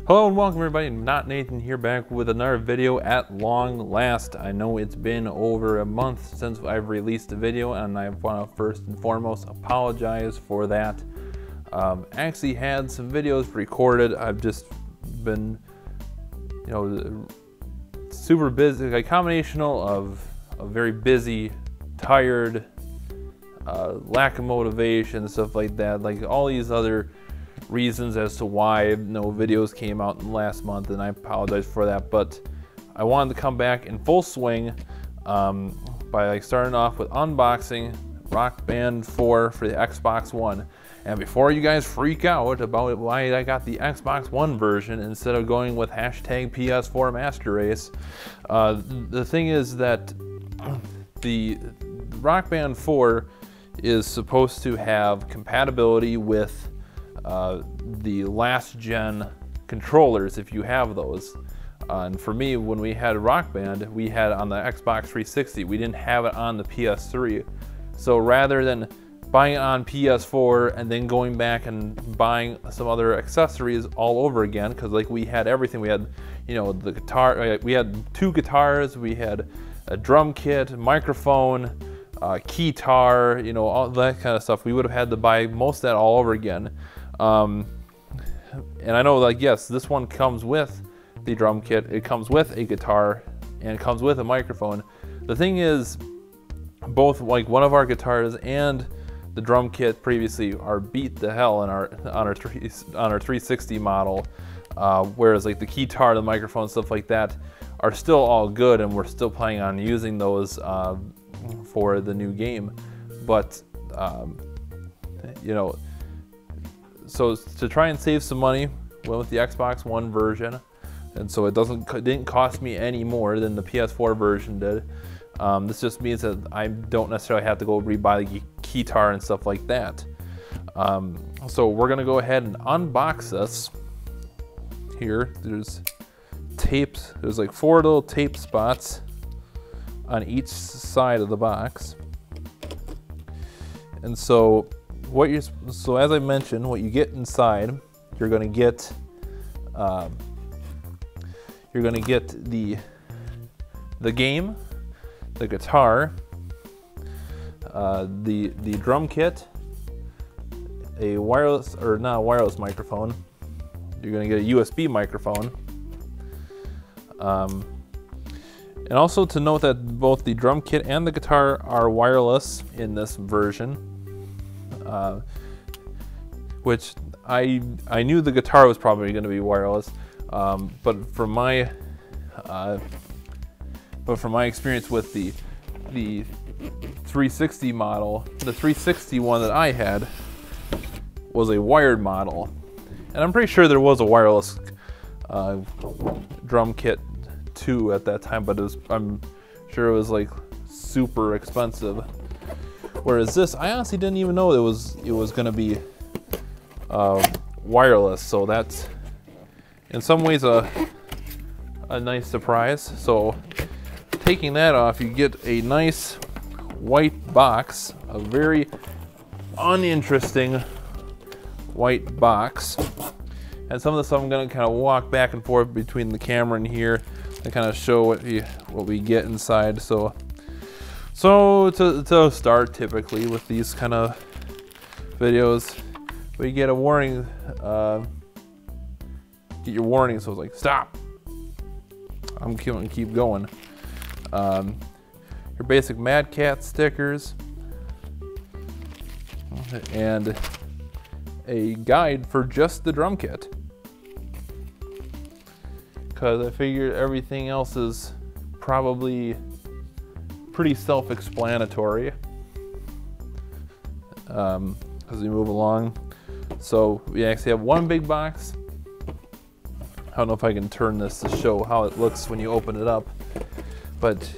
Hello and welcome everybody, Not Nathan here, back with another video at long last. I know it's been over a month since I've released a video, and I want to first and foremost apologize for that. Actually had some videos recorded. I've just been, super busy, a combination of a very busy, tired, lack of motivation, stuff like that, like all these other reasons as to why no videos came out in last month, and I apologize for that. But I wanted to come back in full swing by starting off with unboxing Rockband 4 for the Xbox One. And before you guys freak out about why I got the Xbox One version instead of going with hashtag PS4 Master Race, the thing is that the Rockband 4 is supposed to have compatibility with the last gen controllers, if you have those. And for me, when we had Rockband, we had it on the Xbox 360. We didn't have it on the PS3. So rather than buying it on PS4 and then going back and buying some other accessories all over again, because like we had everything. We had, the guitar. We had two guitars. We had a drum kit, microphone, keytar, all that kind of stuff. We would have had to buy most of that all over again. And I know, like, yes, this one comes with the drum kit, it comes with a guitar, and it comes with a microphone. The thing is, both like one of our guitars and the drum kit previously are beat to hell on our 360 model, whereas like the keytar, the microphone, stuff like that are still all good, and we're still planning on using those for the new game. But so to try and save some money, went with the Xbox One version, and so it didn't cost me any more than the PS4 version did. This just means that I don't necessarily have to go rebuy the keytar and stuff like that. So we're gonna go ahead and unbox this. Here, there's tapes. There's like 4 little tape spots on each side of the box, and so as I mentioned, what you get inside, you're going to get the game, the guitar, the drum kit, a wireless, or not a wireless microphone. You're going to get a USB microphone. And also to note that both the drum kit and the guitar are wireless in this version. Which I knew the guitar was probably going to be wireless, but from my experience with the 360 model, the 360 one that I had was a wired model, and I'm pretty sure there was a wireless drum kit too at that time, but I'm sure it was like super expensive. Whereas this, I honestly didn't even know it was going to be wireless, so that's in some ways a nice surprise. So taking that off, you get a nice white box, a very uninteresting white box. And some of the stuff I'm going to kind of walk back and forth between the camera and here and kind of show what we get inside. So to start, typically with these kind of videos, we get a warning, get your warning, so it's like, stop. I'm going to keep going. Your basic Mad Cat stickers, and a guide for just the drum kit, because I figured everything else is probably pretty self-explanatory as we move along. So we actually have one big box. I don't know if I can turn this to show how it looks when you open it up, but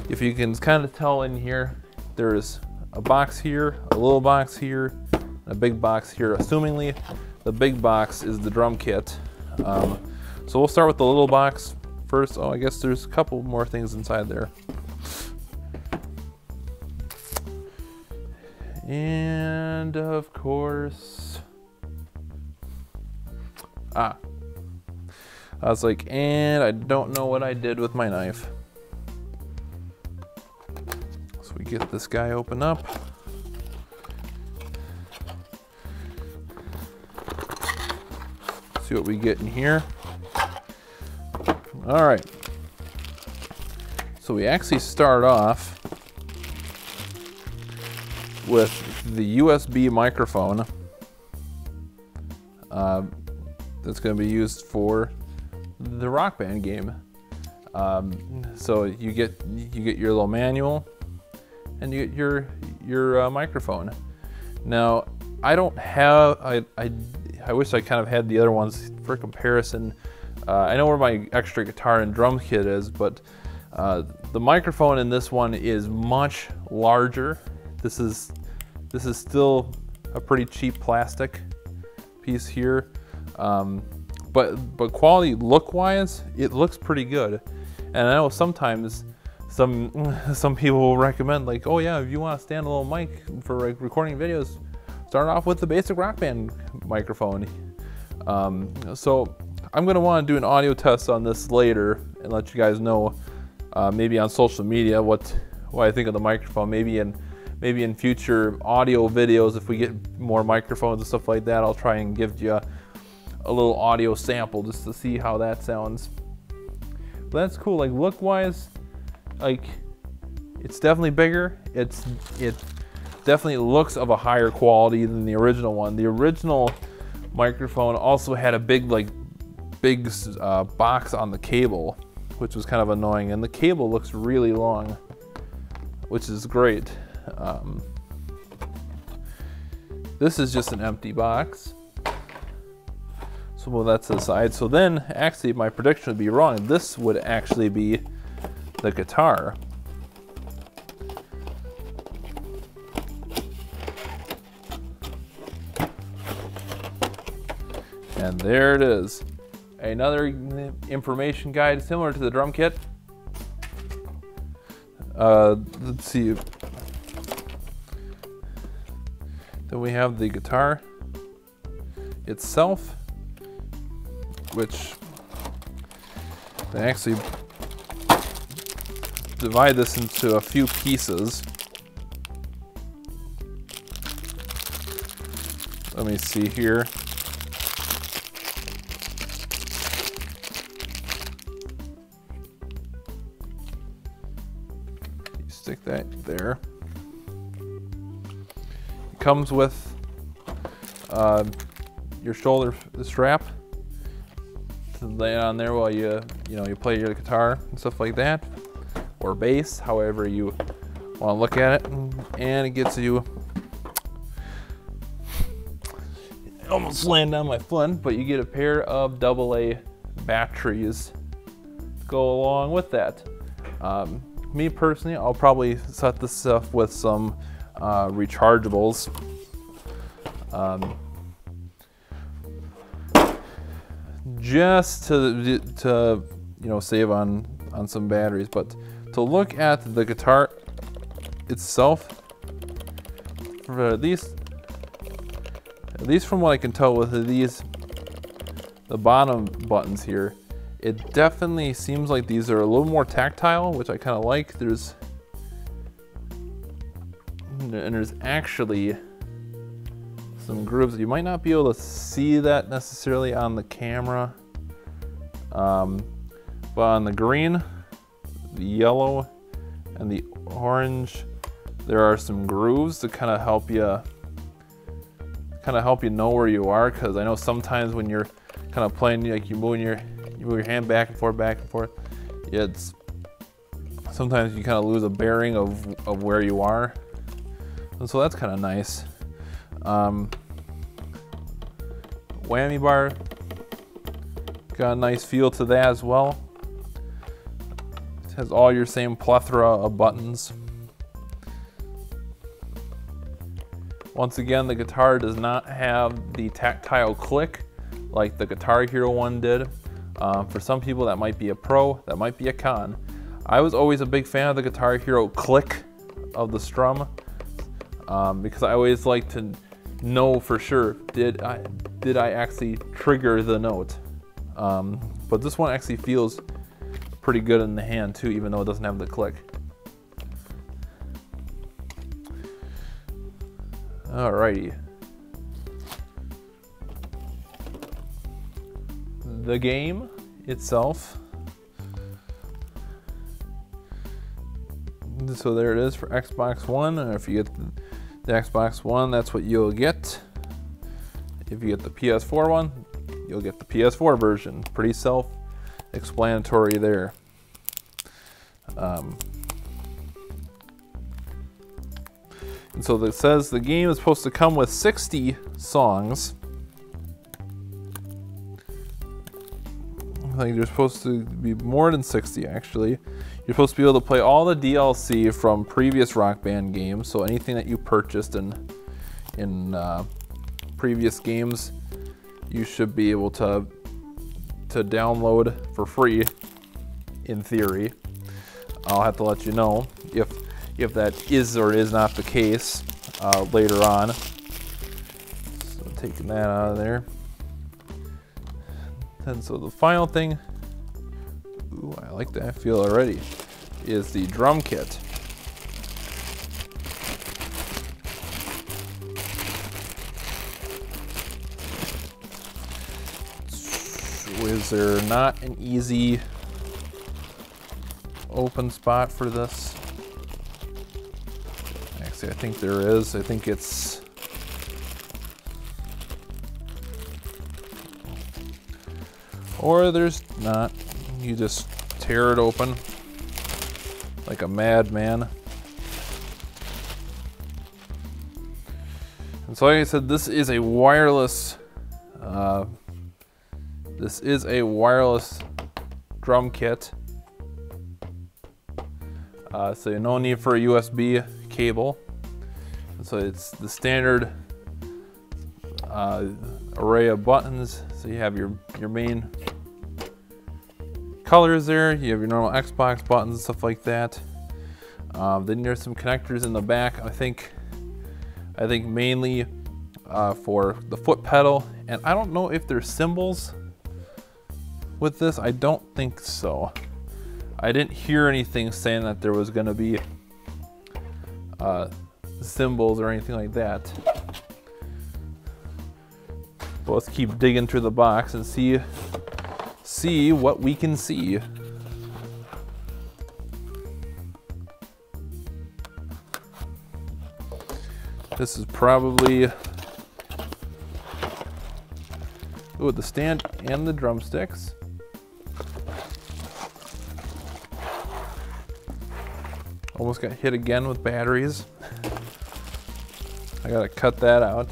if you can kind of tell in here, there's a box here, a little box here, and a big box here. Assumingly the big box is the drum kit. So we'll start with the little box first. Oh, I guess there's a couple more things inside there. And of course, I was like, and I don't know what I did with my knife. So we get this guy open up. See what we get in here. All right. So we actually start off with the USB microphone that's going to be used for the Rockband game. So you get your little manual, and you get your microphone. Now I don't have I wish I kind of had the other ones for comparison. I know where my extra guitar and drum kit is, but the microphone in this one is much larger. This is still a pretty cheap plastic piece here, but quality look-wise, it looks pretty good. And I know sometimes some people will recommend, like, oh yeah, if you want a standalone mic for like recording videos, start off with the basic Rockband microphone. So I'm gonna want to do an audio test on this later and let you guys know, maybe on social media, what I think of the microphone. Maybe in future audio videos, if we get more microphones and stuff like that, I'll try and give you a little audio sample just to see how that sounds. But that's cool. Like, look wise, like, it's definitely bigger. It definitely looks of a higher quality than the original one. The original microphone also had a big box on the cable, which was kind of annoying, and the cable looks really long, which is great. This is just an empty box, so move that to the side. So then, actually, my prediction would be wrong. This would actually be the guitar. And there it is. Another information guide similar to the drum kit. Let's see. Then we have the guitar itself, which they actually divide this into a few pieces. Let me see here. Stick that there. It comes with your shoulder strap to lay it on there while you play your guitar and stuff like that, or bass, however you want to look at it. And it gets you, almost landed on my foot, but you get a pair of AA batteries to go along with that. Me personally, I'll probably set this up with some rechargeables. Just to save on some batteries. But to look at the guitar itself, for at least from what I can tell with the bottom buttons here, it definitely seems like these are a little more tactile, which I kind of like. There's actually some grooves. You might not be able to see that necessarily on the camera, but on the green, the yellow, and the orange, there are some grooves to kind of help you know where you are. Because I know sometimes when you're kind of playing, like you move your hand back and forth. It's sometimes you kind of lose a bearing of where you are, and so that's kind of nice. Whammy bar, got a nice feel to that as well. It has all your same plethora of buttons. Once again, the guitar does not have the tactile click like the Guitar Hero one did. For some people that might be a pro, that might be a con. I was always a big fan of the Guitar Hero click of the strum, because I always like to know for sure, did I actually trigger the note? But this one actually feels pretty good in the hand too, even though it doesn't have the click. Alrighty. The game itself. So there it is for Xbox One, and if you get the Xbox One, that's what you'll get. If you get the PS4 one, you'll get the PS4 version. Pretty self-explanatory there. And so it says the game is supposed to come with 60 songs. I think there's supposed to be more than 60 actually. You're supposed to be able to play all the DLC from previous Rock Band games, so anything that you purchased in previous games, you should be able to download for free, in theory. I'll have to let you know if that is or is not the case later on. So taking that out of there. And so the final thing, ooh, I like that feel already, is the drum kit. So is there not an easy open spot for this? Actually, I think there is. I think it's... Or there's not. You just tear it open like a madman. And so like I said, this is a wireless drum kit. So no need for a USB cable. And so it's the standard array of buttons. So you have your main colors there, you have your normal Xbox buttons and stuff like that. Then there's some connectors in the back. I think mainly for the foot pedal, and I don't know if there's cymbals with this. I don't think so. I didn't hear anything saying that there was going to be cymbals or anything like that. But let's keep digging through the box and see what we can see. This is probably, ooh, the stand and the drumsticks. Almost got hit again with batteries. I gotta cut that out.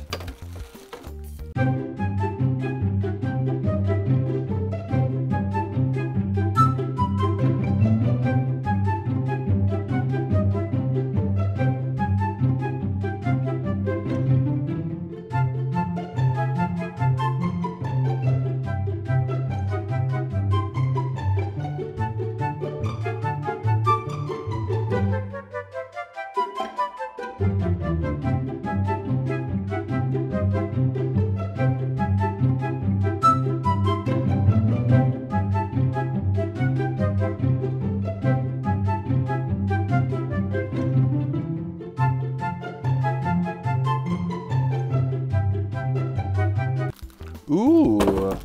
Ooh,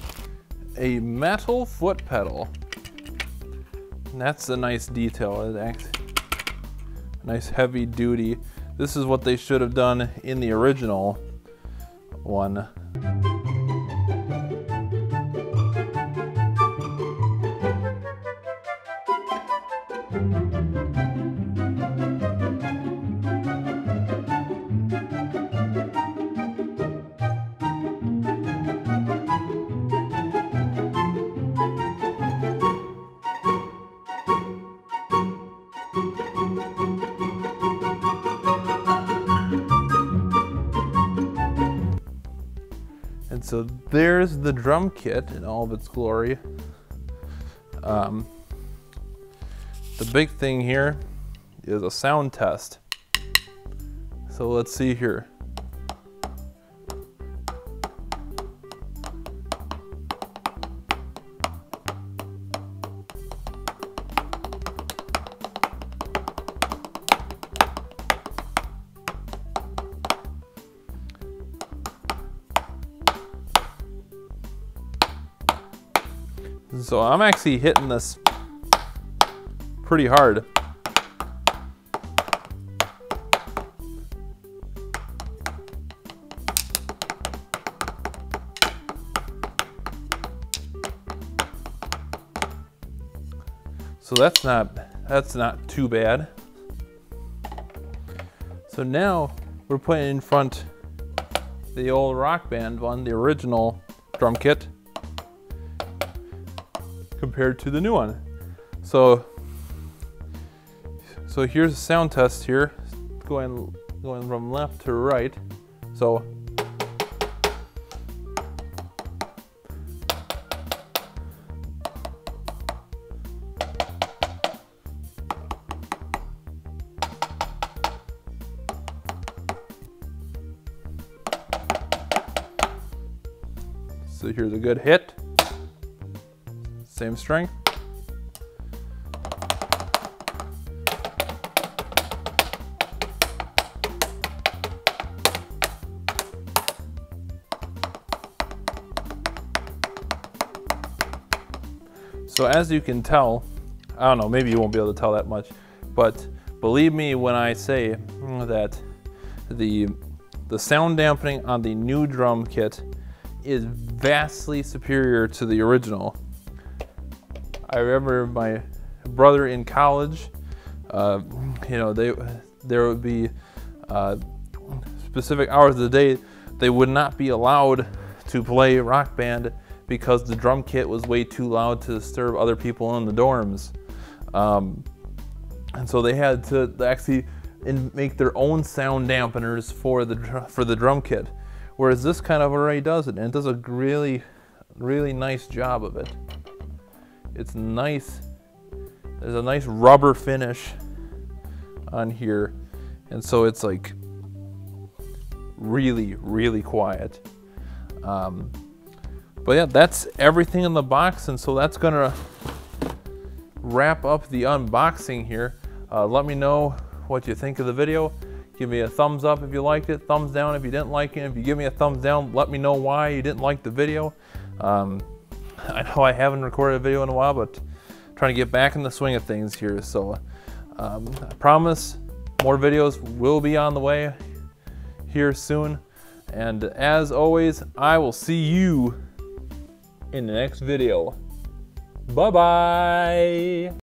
a metal foot pedal. That's a nice detail. Nice heavy duty. This is what they should have done in the original one. And so there's the drum kit in all of its glory. The big thing here is a sound test. So let's see here. So I'm actually hitting this pretty hard. So that's not too bad. So now we're putting in front the old Rockband one, the original drum kit, compared to the new one. So here's a sound test here, going from left to right. So here's a good hit, same strength. So as you can tell, I don't know, maybe you won't be able to tell that much, but believe me when I say that the sound dampening on the new drum kit is vastly superior to the original. I remember my brother in college, you know, there would be specific hours of the day they would not be allowed to play Rock Band because the drum kit was way too loud to disturb other people in the dorms. And so they had to actually make their own sound dampeners for the drum kit. Whereas this kind of already does it, and it does a really, really nice job of it. It's nice. There's a nice rubber finish on here, and so it's like really, really quiet. But yeah, that's everything in the box, and so that's gonna wrap up the unboxing here. Let me know what you think of the video. Give me a thumbs up if you liked it, thumbs down if you didn't like it. If you give me a thumbs down, let me know why you didn't like the video. I know I haven't recorded a video in a while, but I'm trying to get back in the swing of things here. So I promise more videos will be on the way here soon. And as always, I will see you in the next video. Bye-bye.